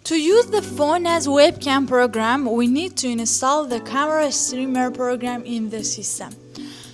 To use the phone as webcam program, we need to install the camera streamer program in the system.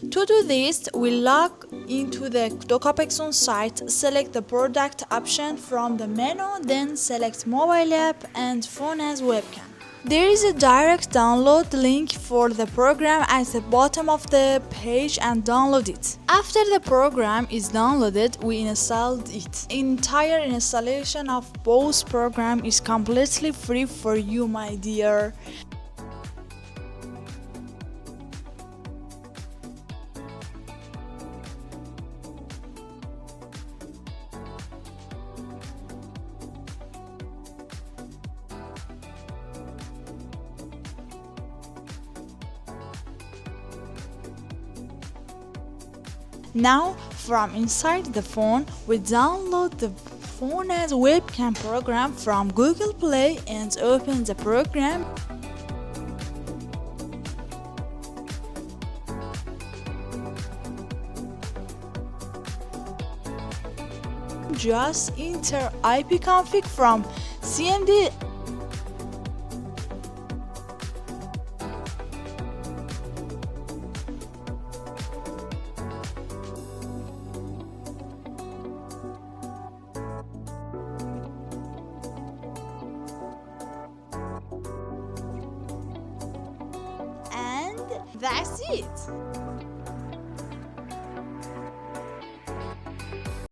To do this, we log into the Dokapexon site, select the product option from the menu, then select mobile app and phone as webcam. There is a direct download link for the program at the bottom of the page and download it. After the program is downloaded, we installed it. Entire installation of both programs is completely free for you, my dear. Now, from inside the phone, we download the phone as webcam program from Google Play and open the program. Just enter ipconfig from CMD. And that's it.